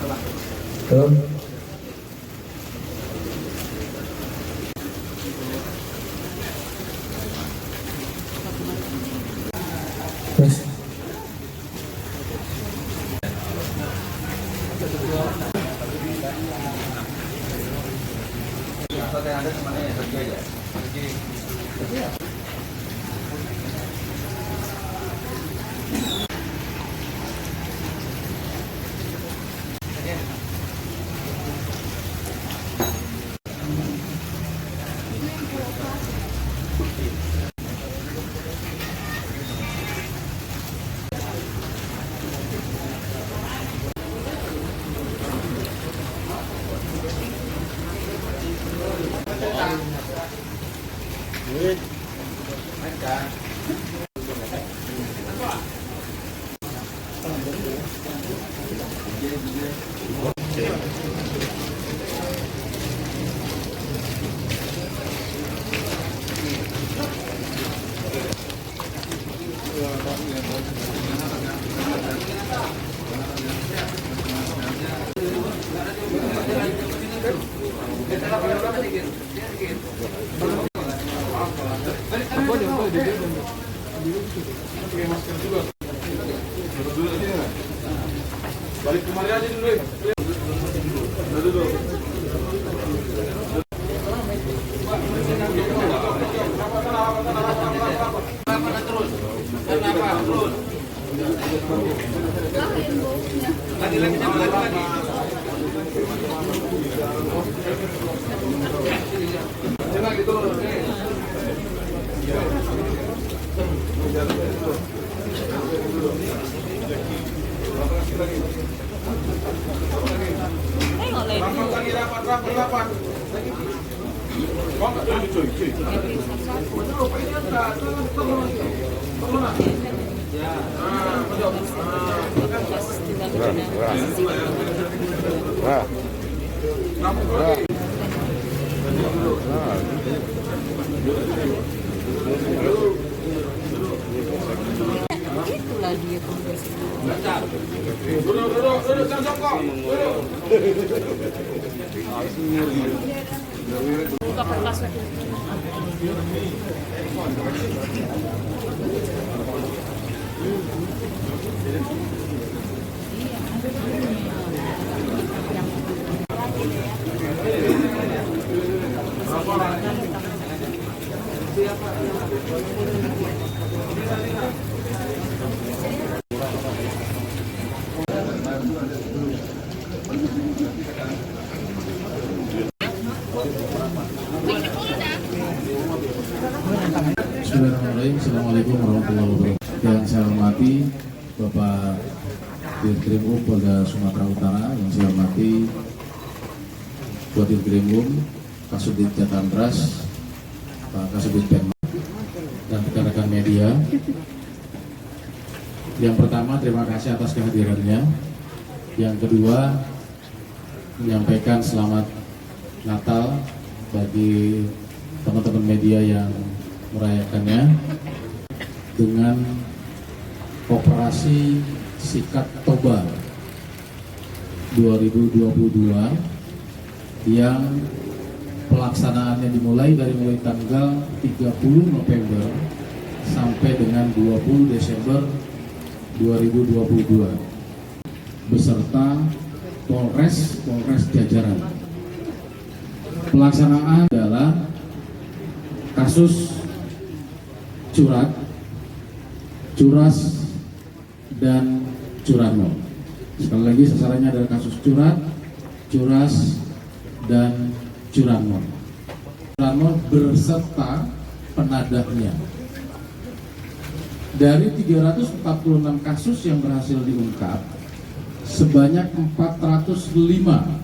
Tuh. Terus. Balik kemari aja dulu. Dulu. Rapat. Itulah dia kongres. Duduk, jangan Buka kertas. Bismillahirrahmanirrahim. Assalamualaikum warahmatullahi wabarakatuh. Yang saya hormati Bapak Dirkrimum Polda Sumatera Utara, yang saya hormati Ketua Dirkrimum, Kasubdit Jatantras, Pak Kasubdit Penmas, dan rekan-rekan media. Yang pertama, terima kasih atas kehadirannya. Yang kedua, menyampaikan selamat Natal bagi teman-teman media yang merayakannya dengan operasi Sikat Toba 2022 yang pelaksanaannya dimulai dari mulai tanggal 30 November sampai dengan 20 Desember 2022 beserta Polres jajaran. Pelaksanaan adalah kasus Curat, Curas, dan Curanmor. Sekali lagi sasarannya adalah kasus Curat, Curas, dan Curanmor. Curanmor berserta penadahnya. Dari 346 kasus yang berhasil diungkap, sebanyak 405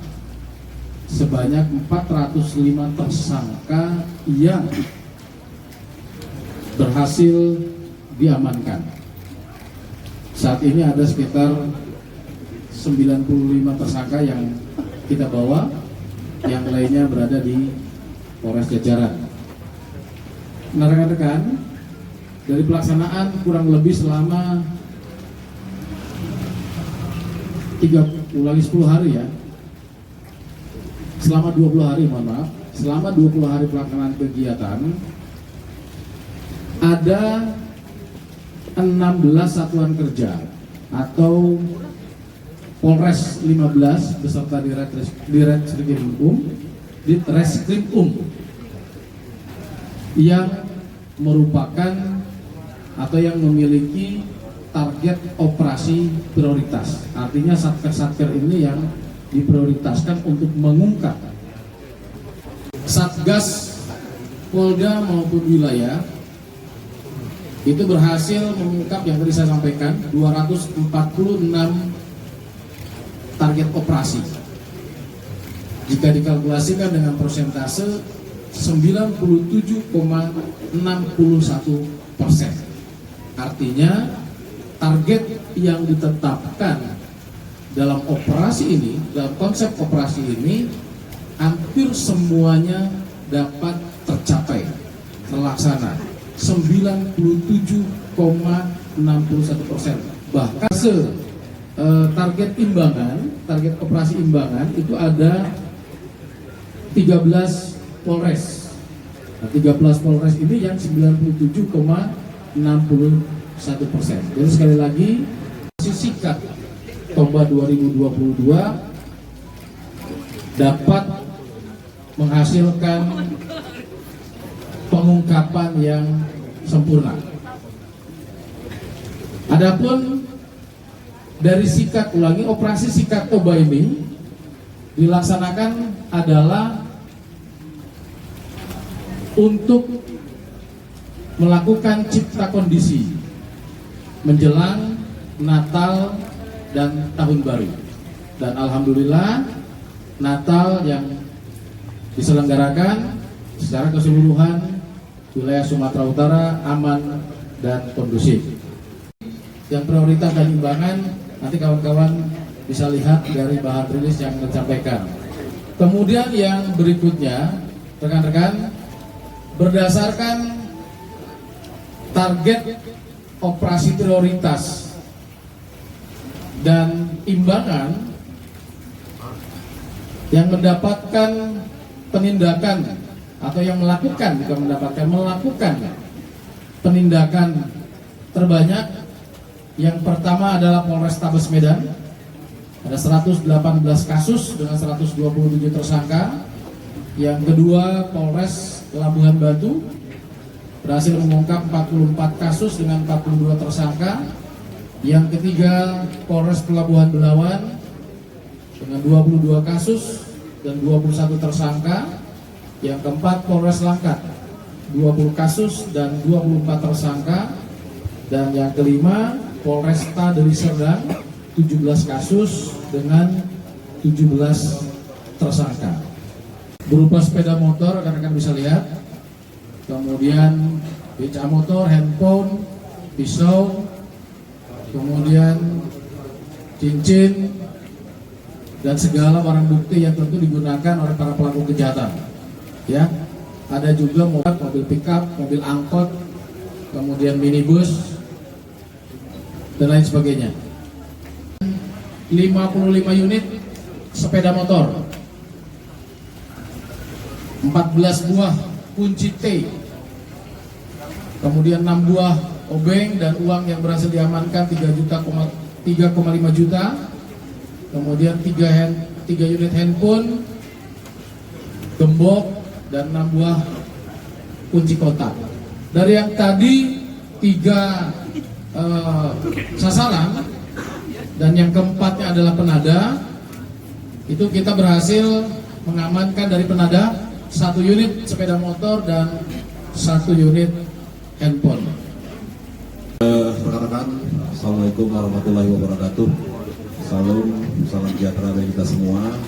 tersangka yang berhasil diamankan. Saat ini ada sekitar 95 tersangka yang kita bawa, yang lainnya berada di Polres jajaran. Nah, rekan-rekan, dari pelaksanaan kurang lebih selama 3 10 hari ya. Selama 20 hari, mohon maaf. Selama 20 hari pelaksanaan kegiatan ada 16 satuan kerja atau Polres 15 beserta Ditreskrim yang merupakan atau yang memiliki target operasi prioritas. Artinya satker-satker ini yang diprioritaskan untuk mengungkap. Satgas Polda maupun wilayah itu berhasil mengungkap yang tadi saya sampaikan 246 target operasi. Jika dikalkulasikan dengan persentase 97,61%. Artinya target yang ditetapkan dalam operasi ini, dalam konsep operasi ini hampir semuanya dapat tercapai, terlaksana 97,61%. Bahkan target imbangan, target operasi imbangan itu ada 13 Polres. Nah, 13 Polres ini yang 97,61%. Jadi sekali lagi, Sikat Toba 2022 dapat menghasilkan pengungkapan yang sempurna. Adapun dari Sikat, ulangi, operasi Sikat Toba ini dilaksanakan adalah untuk melakukan cipta kondisi menjelang Natal dan Tahun Baru. Dan alhamdulillah Natal yang diselenggarakan secara keseluruhan wilayah Sumatera Utara aman dan kondusif. Yang prioritas dan imbangan nanti kawan-kawan bisa lihat dari bahan rilis yang disampaikan. Kemudian yang berikutnya, rekan-rekan, berdasarkan target operasi prioritas dan imbangan yang mendapatkan penindakan atau yang melakukan penindakan terbanyak, yang pertama adalah Polrestabes Medan, ada 118 kasus dengan 127 tersangka. Yang kedua Polres Labuhan Batu berhasil mengungkap 44 kasus dengan 42 tersangka. Yang ketiga Polres Pelabuhan Belawan dengan 22 kasus dan 21 tersangka. Yang keempat Polres Langkat 20 kasus dan 24 tersangka. Dan yang kelima Polresta Deli Serdang 17 kasus dengan 17 tersangka. Berupa sepeda motor, rekan-rekan bisa lihat, kemudian beca motor, handphone, pisau, kemudian cincin, dan segala barang bukti yang tentu digunakan oleh para pelaku kejahatan. Ya, ada juga mobil pickup, mobil angkot, kemudian minibus, dan lain sebagainya. 55 unit sepeda motor, 14 buah kunci T, kemudian 6 buah obeng dan uang yang berhasil diamankan 3,5 juta, kemudian 3 unit handphone, gembok, dan 6 buah kunci kotak. Dari yang tadi 3 sasaran dan yang keempatnya adalah penada, itu kita berhasil mengamankan dari penada 1 unit sepeda motor dan 1 unit handphone. Rekan-rekan, Assalamualaikum warahmatullahi wabarakatuh. Salam sejahtera bagi kita semua.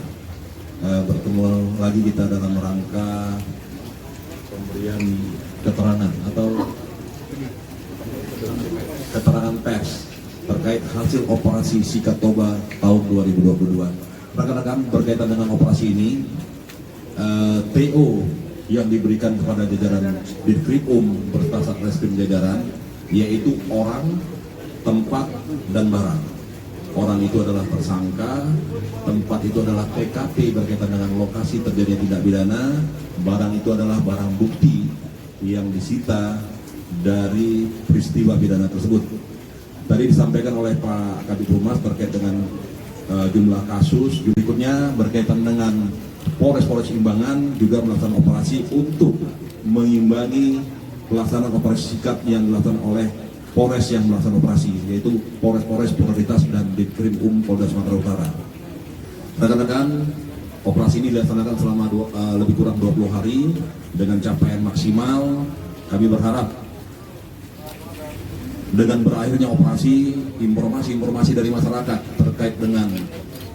Bertemu lagi kita dalam rangka pemberian keterangan atau keterangan pers terkait hasil operasi Sikat Toba tahun 2022. Rekan-rekan, berkaitan dengan operasi ini, TO yang diberikan kepada jajaran Ditkrim beserta Satreskrim jajaran yaitu orang, tempat, dan barang. orang itu adalah tersangka, tempat itu adalah TKP berkaitan dengan lokasi terjadinya tindak pidana, barang itu adalah barang bukti yang disita dari peristiwa pidana tersebut. Tadi disampaikan oleh Pak Kabid Humas terkait dengan jumlah kasus. Berikutnya berkaitan dengan Polres Imbangan juga melaksanakan operasi untuk mengimbangi pelaksanaan operasi SIKAT yang dilaksanakan oleh Polres yang melaksanakan operasi, yaitu Polres prioritas dan Ditkrim Polda Sumatera Utara. Rekan-rekan, operasi ini dilaksanakan selama lebih kurang 20 hari dengan capaian maksimal. Kami berharap dengan berakhirnya operasi, informasi-informasi dari masyarakat terkait dengan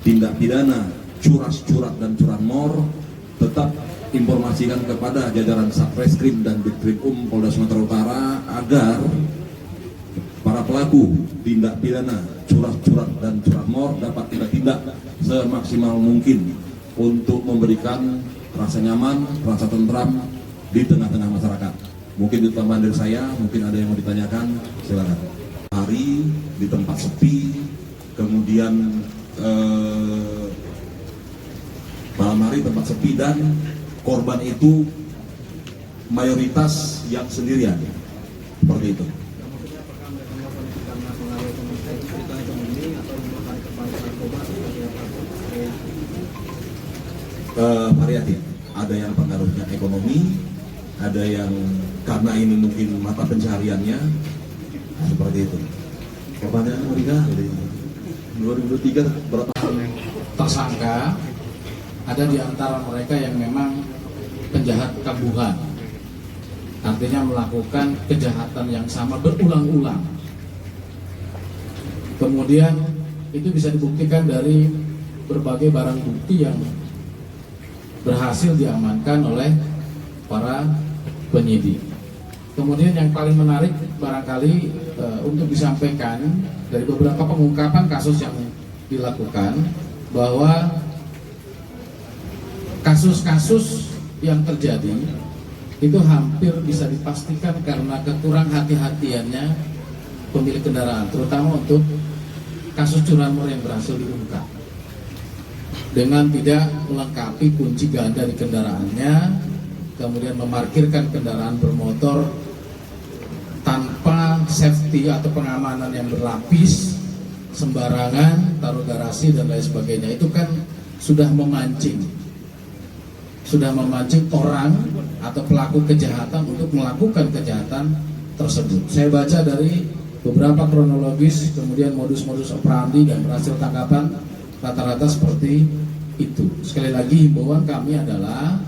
tindak pidana curas-curat dan curanmor tetap informasikan kepada jajaran Satreskrim dan Ditkrim Polda Sumatera Utara agar para pelaku tindak pidana curas-curat dan curanmor dapat tindak semaksimal mungkin untuk memberikan rasa nyaman, rasa tentram di tengah-tengah masyarakat. Mungkin itu tambahan dari saya, mungkin ada yang mau ditanyakan, silakan. Hari di tempat sepi, kemudian malam hari tempat sepi, dan korban itu mayoritas yang sendirian, seperti itu. Variatif, ada yang pengaruhnya ekonomi, ada yang karena ini mungkin mata pencahariannya, seperti itu. Korbannya mereka dari 2023 berapa? Tersangka ada di antara mereka yang memang penjahat kambuhan, artinya melakukan kejahatan yang sama berulang-ulang. Kemudian itu bisa dibuktikan dari berbagai barang bukti yang berhasil diamankan oleh para penyidik. Kemudian yang paling menarik barangkali untuk disampaikan dari beberapa pengungkapan kasus yang dilakukan, bahwa kasus-kasus yang terjadi itu hampir bisa dipastikan karena kekurang hati-hatiannya pemilik kendaraan, terutama untuk kasus curanmor yang berhasil diungkap dengan tidak melengkapi kunci ganda di kendaraannya, kemudian memarkirkan kendaraan bermotor tanpa safety atau pengamanan yang berlapis, sembarangan, taruh garasi dan lain sebagainya. Itu kan sudah memancing orang atau pelaku kejahatan untuk melakukan kejahatan tersebut. Saya baca dari beberapa kronologis, kemudian modus-modus operandi dan berhasil tangkapan rata-rata seperti itu. Sekali lagi himbauan kami adalah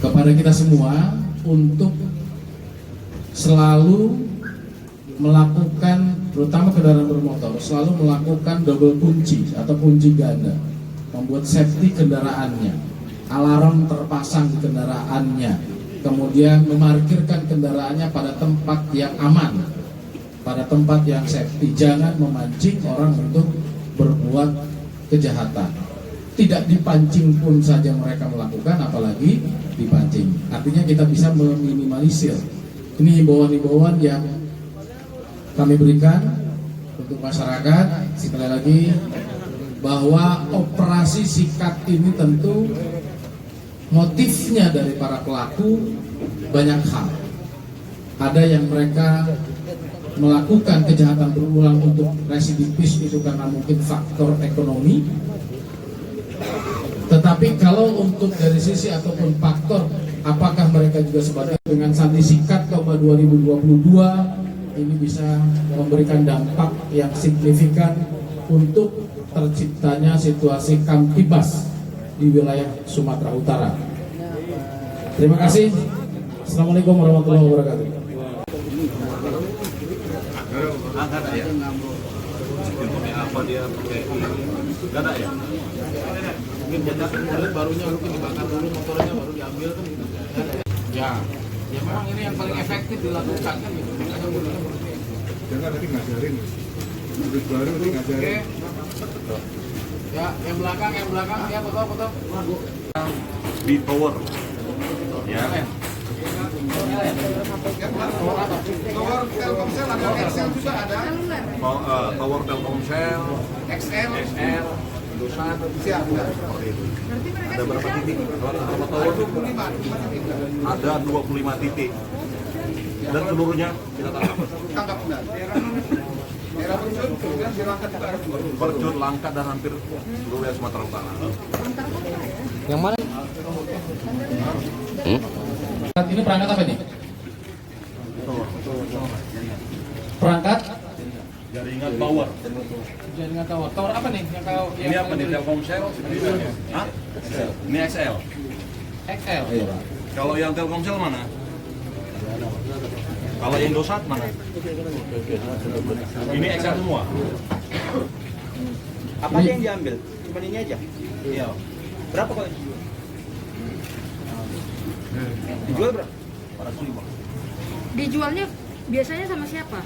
kepada kita semua untuk selalu melakukan, terutama kendaraan bermotor, selalu melakukan double kunci atau kunci ganda, membuat safety kendaraannya, alarm terpasang di kendaraannya, kemudian memarkirkan kendaraannya pada tempat yang aman, pada tempat yang safety. Jangan memancing orang untuk berbuat kejahatan. Tidak dipancing pun saja mereka melakukan, apalagi dipancing. Artinya kita bisa meminimalisir. Ini himbauan-himbauan yang kami berikan untuk masyarakat. Sekali lagi, bahwa operasi SIKAT ini tentu motifnya dari para pelaku banyak hal. Ada yang mereka melakukan kejahatan berulang untuk residivis itu karena mungkin faktor ekonomi. Tetapi kalau untuk dari sisi ataupun faktor apakah mereka juga sebagai dengan sandi SIKAT Toba 2022 ini bisa memberikan dampak yang signifikan untuk terciptanya situasi kamtibas di wilayah Sumatera Utara. Terima kasih. Assalamualaikum warahmatullahi wabarakatuh. Angkat ya. Sistemnya apa dia pakai? Gak ada ya? Mungkin barunya mungkin dibakar dulu motornya baru diambil kan gitu. Ya memang ini yang paling efektif dilakukan kan gitu. Jangan tadi ngajarin. Terus baru nih ngajarin. Ya, yang belakang ya foto. Di power. Ya. Tower Telkomsel ada, XL juga ada. Tower Telkomsel, XL, Indosat, siap. Seperti itu. Ada berapa titik? Berapa tower? 25 titik. Ada 25 titik. Dan seluruhnya kita tangkap benar. Daerah Percut, kemudian di Langkat juga ada 2. Percut, Langkat dan hampir seluruh wilayah Sumatera Utara. Yang mana? Ini perangkat apa nih? Perangkat Jaringan tower. jaringan tower. Tower apa nih? Yang kau Ini apa nih? Telkomsel? Hah? Ini XL. XL. Kalau yang Telkomsel mana? Kalau yang Indosat mana? Ini XL semua. Apa aja yang diambil? Cuma ini aja? Iya. Berapa kalau dijual? Dijual berapa? Dijualnya biasanya sama siapa?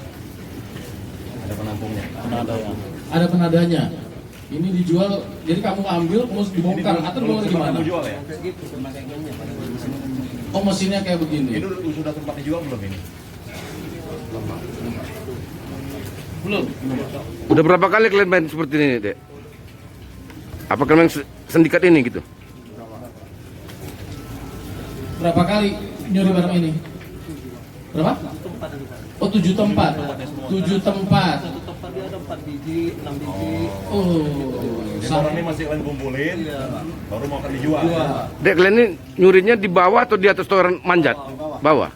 Ada penampungnya. Ada penadanya. Ini dijual, jadi kamu ambil, terus dibongkar atau dibawa gimana? Kamu jual ya? Oh, mesinnya kayak begini. Ini sudah tempat dijual belum ini? Belum. Udah berapa kali kalian main seperti ini, Dek? Apa kalian sindikat ini gitu? Berapa kali nyuri barang ini? Berapa? Oh, 7 tempat. 7 tempat. Satu tempat dia ada 4 biji, 6 biji. Oh, Ini orang ini masih kalian kumpulin, baru mau akan dijual. Dek, kalian ini nyurinya di bawah atau di atas tower manjat? Bawah.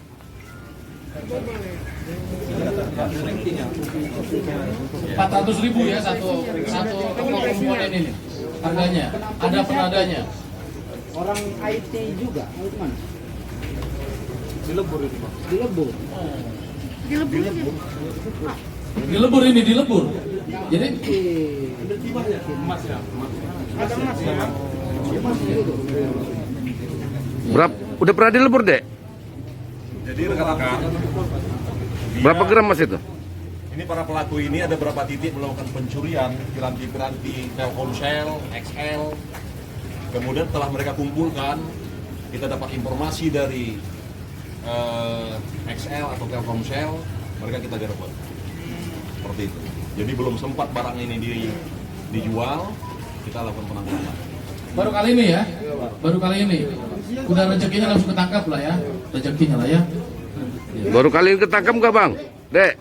400.000 ya satu komponen ini. Harganya. Ada penadanya. Orang IT juga, itu mana? Dilebur. Dilebur ini, dilebur. Jadi Berapa? Udah pernah dilebur, Dek? Jadi rekan-rekan, Berapa gram Mas itu? ini para pelaku ini ada berapa titik melakukan pencurian piranti-piranti Telkomsel, XL. Kemudian setelah mereka kumpulkan, kita dapat informasi dari XL atau Telkomsel, mereka kita gerbek. Seperti itu. Jadi belum sempat barang ini dijual, kita lakukan penangkapan. baru kali ini ya. Baru kali ini. Udah rezekinya langsung ketangkap lah ya. Rezekinya lah ya. Baru kali ini ketangkap nggak, Bang? Dek?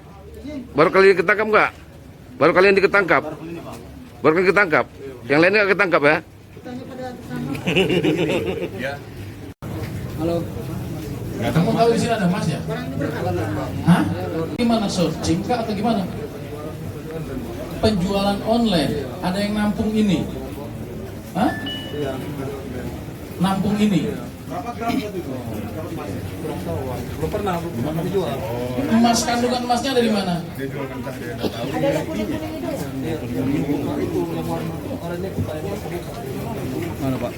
Baru kali ini ketangkap nggak? Baru kali ini ketangkap? Baru kali ini ketangkap? Yang lainnya nggak ketangkap ya? Ya. Halo. Kamu tahu di sini ada emas ya? Hah? Gimana searching kah atau gimana? Penjualan online, ada yang nampung ini. Hah? Nampung ini. Belum pernah dijual. Emas, kandungan emasnya dari mana? Mana, Pak?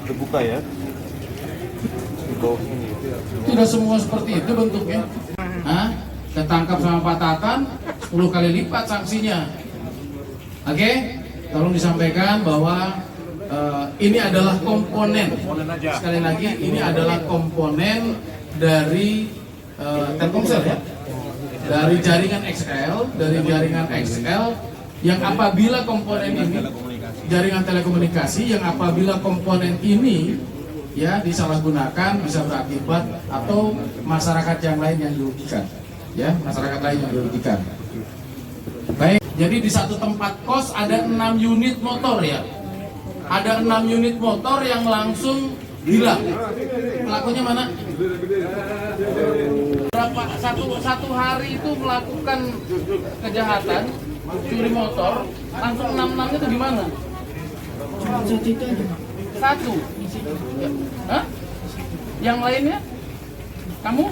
Terbuka ya. Tidak semua seperti itu bentuknya. Hah? Ketangkap sama Pak Tatan, 10 kali lipat sanksinya. Oke? Tolong disampaikan bahwa ini adalah komponen. Sekali lagi, ini adalah komponen dari Telkomsel ya. Dari jaringan XL, yang apabila komponen ini jaringan telekomunikasi yang apabila komponen ini ya disalahgunakan bisa berakibat atau masyarakat yang lain yang dirugikan. Ya, masyarakat lain yang dirugikan. Baik, jadi di satu tempat kos ada 6 unit motor ya. Ada 6 unit motor yang langsung hilang. Pelakunya mana? Berapa satu hari itu melakukan kejahatan curi motor, langsung 6 itu gimana? Satu. Ya. Hah? Yang lainnya? Kamu?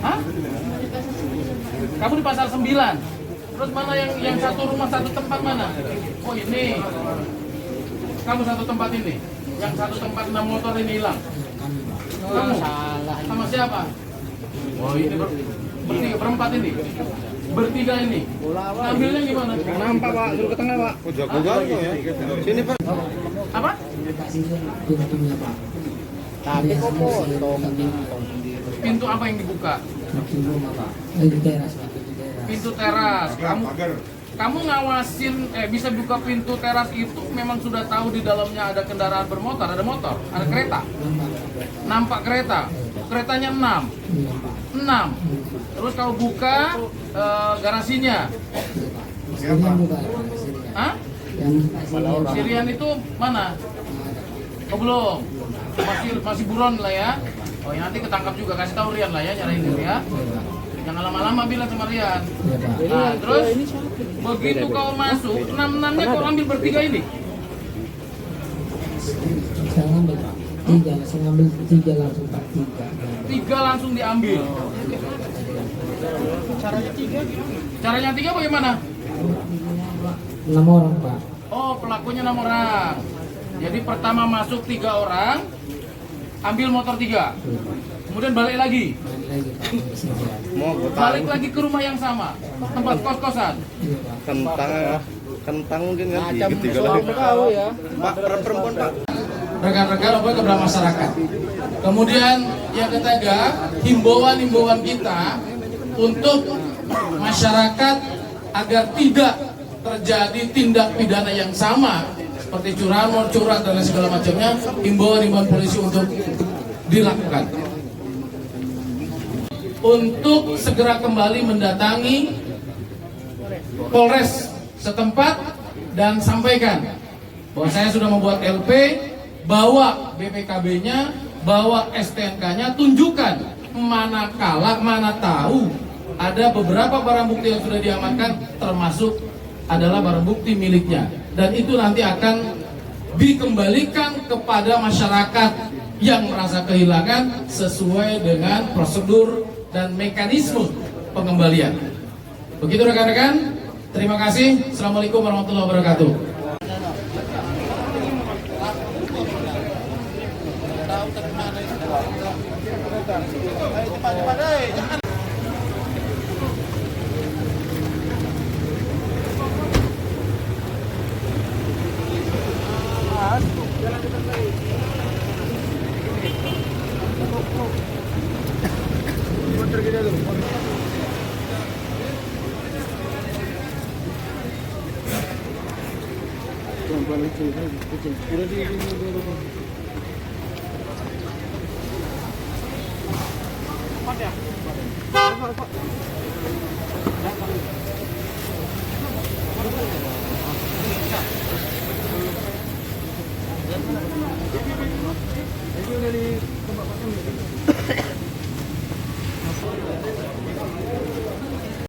Hah? Kamu di pasar 9. Terus mana yang satu rumah satu tempat mana? Oh ini. Kamu satu tempat ini. Yang satu tempat 6 motor ini hilang. Kamu? Sama siapa? Oh ini berempat ini. bertiga ini. Ngambilnya gimana? Nampak Pak, suruh ke tengah Pak. Jago kali ya. Sini Pak. Apa? Tapi kok Pintu apa yang dibuka? Pintu teras. Kamu ngawasin, bisa buka pintu teras itu memang sudah tahu di dalamnya ada kendaraan bermotor, ada motor, ada kereta. Nampak kereta. Keretanya 6. Terus kau buka garasinya. Hah? Sirian itu mana? Oh belum. Masih buron lah ya. Oh ya nanti ketangkap juga, kasih tahu Rian lah ya, nyariin dia ya. Jangan lama-lama bilang sama Rian. Nah terus begitu kau masuk, 6-6-nya kau ambil bertiga ini. Saya ngambil Pak. Saya ngambil 3 langsung Pak. 3 langsung diambil. Caranya 3 bagaimana? 6 orang Pak. Oh pelakunya 6 orang. Jadi pertama masuk 3 orang, ambil motor 3. Kemudian balik lagi. Balik lagi ke rumah yang sama, tempat kos-kosan. Kentang mungkin kan dikit lagi. Pak, perempuan Pak. Rekan-rekan apa kepada masyarakat. Kemudian yang ketiga, himbauan kita untuk masyarakat agar tidak terjadi tindak pidana yang sama seperti curanmor, curang dan lain segala macamnya. Himbauan polisi untuk dilakukan. Untuk segera kembali mendatangi Polres setempat dan sampaikan bahwa saya sudah membuat LP, bawa BPKB-nya, bawa STNK-nya, tunjukkan. Mana tahu ada beberapa barang bukti yang sudah diamankan, termasuk adalah barang bukti miliknya, dan itu nanti akan dikembalikan kepada masyarakat yang merasa kehilangan sesuai dengan prosedur dan mekanisme pengembalian. Begitu rekan-rekan, terima kasih. Assalamualaikum warahmatullahi wabarakatuh. Ini udah di tempat